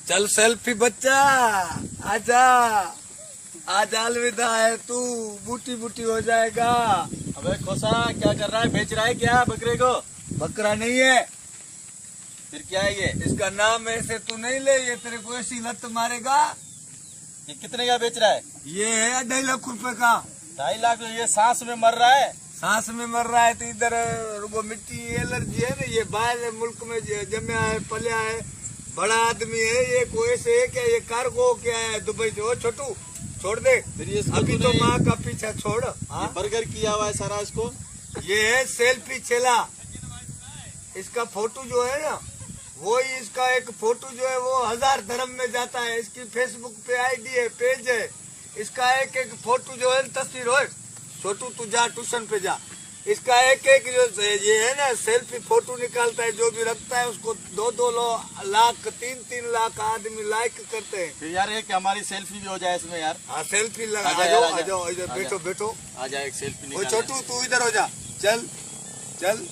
चल सेल्फी बच्चा, आजा आज अलविदा है तू, बूटी बूटी हो जाएगा। अबे खोसा क्या कर रहा है, बेच रहा है क्या बकरे को? बकरा नहीं है, फिर क्या है ये? इसका नाम ऐसे तू नहीं ले, ये तेरे को ऐसी लत मारेगा। ये कितने का बेच रहा है? ये है 2.5 लाख रुपए का। 2.5 लाख? ये सांस में मर रहा है। सांस में मर रहा है तो इधर वो मिट्टी एलर्जी है ना, ये बाहर मुल्क में जमया है, पलिया है, बड़ा आदमी है ये। कोई से है क्या? ये कार्गो क्या है दुबई से। ओ छोटू छोड़ दे फिर ये अभी तो माँ का पीछा छोड़। ये बर्गर किया हुआ है सारा इसको। ये है सेल्फी चेला, इसका फोटो जो है ना, वो ही इसका एक फोटो जो है वो 1000 धर्म में जाता है। इसकी फेसबुक पे आईडी है, पेज है, इसका एक एक फोटो जो है तस्वीर हो। छोटू तू जा ट्यूशन पे जा, इसका एक एक जो ये है ना सेल्फी फोटो निकालता है, जो भी रखता है उसको 2-2 लाख 3-3 लाख आदमी लाइक करते हैं। फिर यार एक हमारी सेल्फी भी हो जाए इसमें यार। हाँ सेल्फी लगा, आ जाओ इधर बैठो बैठो, आ जाए एक सेल्फी वो निकाल। छोटू तू इधर हो जा, चल चल।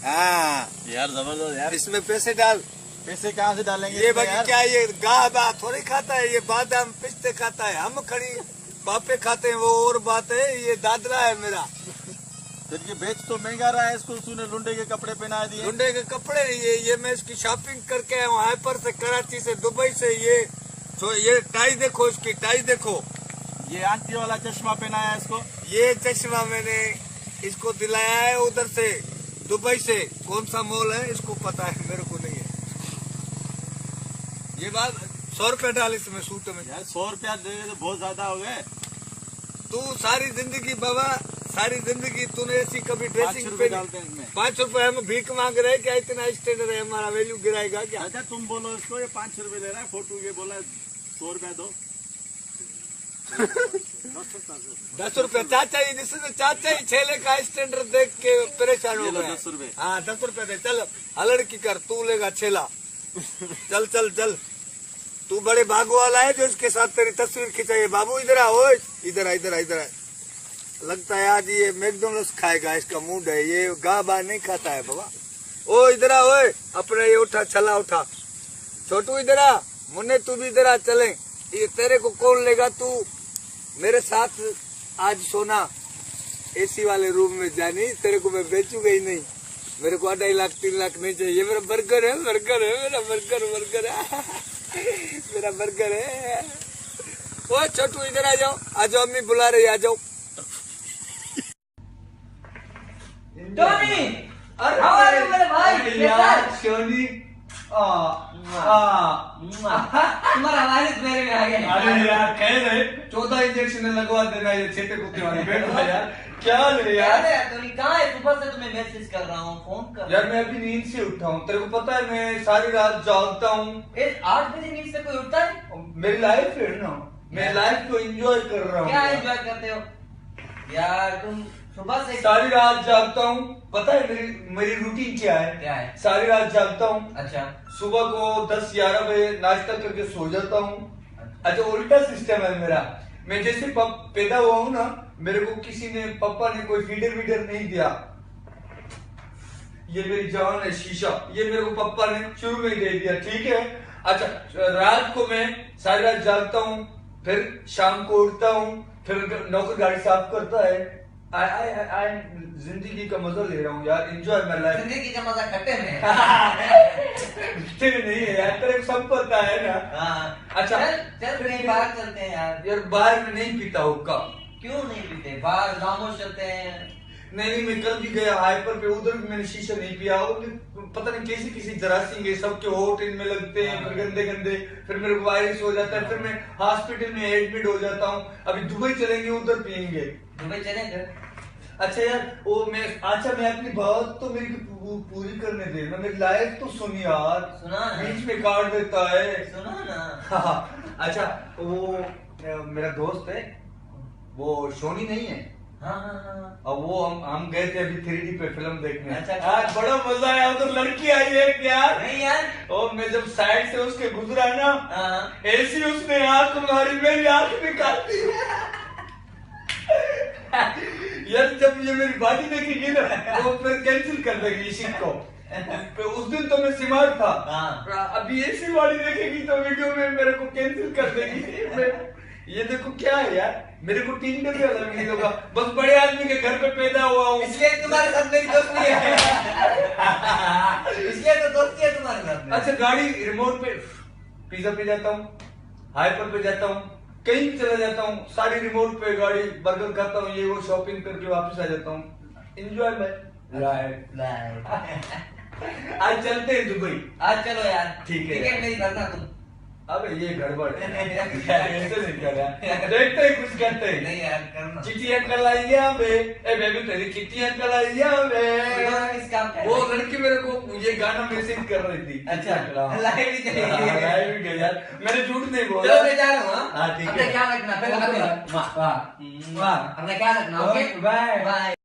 हाँ यार जबरदस्त यार। इसमें पैसे डाल। पैसे कहाँ से डालेंगे ये इसमें बाकी यार? क्या ये गाह बा थोड़ी खाता है, ये बादाम पिस्ते खाता है, हम खड़ी पापे खाते हैं, वो और बात है। ये दादरा है मेरा। फिर ये बेच तो महंगा रहा है इसको, तूने लुंडे के कपड़े पहना दिए। लुंडे के कपड़े ये मैं इसकी शॉपिंग करके आया हूँ हाइपर से, कराची से, दुबई से। ये टाई देखो, इसकी टाई देखो। ये आंटी वाला चश्मा पहनाया है इसको। ये चश्मा मैंने इसको दिलाया है उधर से, दुबई से। कौन सा मॉल है इसको पता है, मेरे को नहीं है। ये बात 100 रुपए डाल इसमें सूट में। यार 100 रुपया दे तो बहुत ज्यादा हो गए। तू सारी जिंदगी बाबा, सारी जिंदगी तूने ऐसी कभी 5 ड्रेसिंग रुपए पे डालते हैं इसमें। 5 रुपए हम भीख मांग रहे हैं क्या? इतना स्टैंडर्ड है हमारा, वैल्यू गिराएगा क्या? अच्छा तुम बोलो इसको, ये 5 रुपए ले रहा है फोटो, ये बोला 100 रुपया दो। 10 रुपए चाचा ही, जिसने चाचा ही छेले का स्टैंडर्ड देख के परेशान हो ये लो गए। 10 रुपए। हाँ 10 रुपए दे, चल अलड़ की कर, तू लेगा छेला। चल चल चल, तू बड़े भागो वाला है जो इसके साथ तेरी तस्वीर खिंचाई। बाबू इधर आ, ओए इधर आ इधर आ इधर आ। लगता है आज ये मैकडोनल्ड्स खाएगा, इसका मूड है। ये गाह बाह नहीं खाता है बाबा। ओ इधर आ, ओए अपने ये उठा, छला उठा। छोटू इधर आ, मुन्ने तू भी इधर आ, चले। ये तेरे को कौन लेगा? तू मेरे साथ आज सोना एसी वाले रूम में जानी, तेरे को मैं बेचूंगा ही नहीं। मेरे को 2.5 लाख 3 लाख नहीं चाहिए। ये मेरा बर्गर है, बर्गर है मेरा, बर्गर है मेरा बर्गर है। ओ छोटू इधर आ जाओ, आ जाओ, अम्मी बुला रही, आ जाओ। टोनी, अरे मेरे भाई यार शोनी, तुम्हारा वारिस मेरे में आ गया। अरे यार कह रहे 14 इंजेक्शन लगवा देना ये छेटे कुत्ते वाली। बैठो यार, क्या ले यार? टोनी कहाँ है? सुबह से तुम्हें मैसेज कर रहा हूँ, फोन कर। यार मैं अभी नींद से उठा हूँ, तेरे को पता है मैं सारी रात जागता हूँ। 8 बजे नींद से कोई उठता है? मेरी लाइफ है ना, मैं लाइफ को एंजॉय कर रहा हूँ। क्या एंजॉय करते हो यार तुम? सुबह से सारी रात जागता हूँ। पता है मेरी रूटीन क्या है? क्या है? सारी रात जागता हूँ, अच्छा सुबह को 10-11 बजे नाश्ता करके सो जाता हूँ। अच्छा उल्टा सिस्टम है मेरा। मैं जैसे पैदा हुआ हूँ ना, मेरे को किसी ने, पापा ने कोई फीडर वीडर नहीं दिया। ये मेरी जान है शीशा, ये मेरे को पापा ने शुरू में ही दे दिया, ठीक है। अच्छा रात को मैं सारी रात जागता हूँ, फिर शाम को उठता हूँ, फिर नौकर गाड़ी साफ करता है। आई जिंदगी का मजा ले रहा हूँ यार, एंजॉय माय लाइफ। जिंदगी का मजा खट्टे में है। नहीं है यार, तेरे को सब पता है ना। हाँ अच्छा चल कहीं बाहर चलते हैं यार। यार बाहर में नहीं पीता हुक्का। क्यों नहीं पीते? बाहर खामोश चलते हैं। नहीं मैं कल भी गया हाइपर पे, उधर भी मैंने शीशा नहीं पिया। पता नहीं कैसी किसी जरासीम के सबके होठ इनमें लगते हैं, फिर गंदे गंदे, फिर मेरे को वायरस हो जाता है, फिर मैं हॉस्पिटल में एडमिट हो जाता हूँ। अभी दुबई चलेंगे, उधर पियेंगे। दुबई चलेंगे? अच्छा यार मैं अपनी बात तो मेरी पूरी करने दे ना, मेरी लाइफ तो सुन यार। सुना ना? बीच में काट देता है। सुना ना? अच्छा वो मेरा दोस्त है, वो शोनी नहीं है। हाँ हाँ हाँ। अब वो हम गए थे अभी 3D पे फिल्म देखने। अच्छा आज बड़ा मजा आया, उधर लड़की आई है यार। नहीं यार। और मैं जब साइड से उसके गुजरा ना, हाँ। ऐसी उसने आंख मारी, मेरी आंख निकाल दी यार। जब ये मेरी बाजी देखेगी ना, वो फिर कैंसिल कर देगी इसी को। उस दिन तो मैं सिमार था। हाँ। अभी ऐसी वाली देखेगी तो वीडियो में मेरे को कैंसिल कर देगी। ये देखो क्या है यार, मेरे को 3 डब्बे अलग नहीं होगा, बस बड़े आदमी के घर पे पैदा हुआ हूँ, इसलिए तुम्हारे साथ मेरी दोस्ती है। इसलिए तो दोस्ती है तुम्हारे साथ में। अच्छा गाड़ी रिमोट पे पिज्जा पे जाता हूँ, हाइपर पे जाता हूँ, कहीं भी चला जाता हूँ, सारी रिमोट पे गाड़ी बर्गर खाता हूँ, ये वो शॉपिंग करके वापस आ जाता हूँ। Enjoy Right. आज चलते हैं दुबई। आज चलो यार। ठीक है टिकट यार। मेरी भरना तुम। अबे ये गड़बड़ है, ऐसे नहीं कर रहा, देखते ही कुछ करते हैं। नहीं यार करना। चिट्ठी अंकल आई यहाँ पे, ए बेबी तेरी चिट्ठी अंकल आई यहाँ पे। किस काम का है? वो लड़की मेरे को ये गाना मैसेज कर रही थी। अच्छा लाइव भी चली हाँ, गई। लाइव भी गई यार, मैंने झूठ नहीं बोला। चलो मैं जा रहा हूँ। हाँ? हाँ, ठीक है। अपना ख्याल रखना। फिर वाह, वाह। अपना ख्याल रखना। Okay bye. बाय।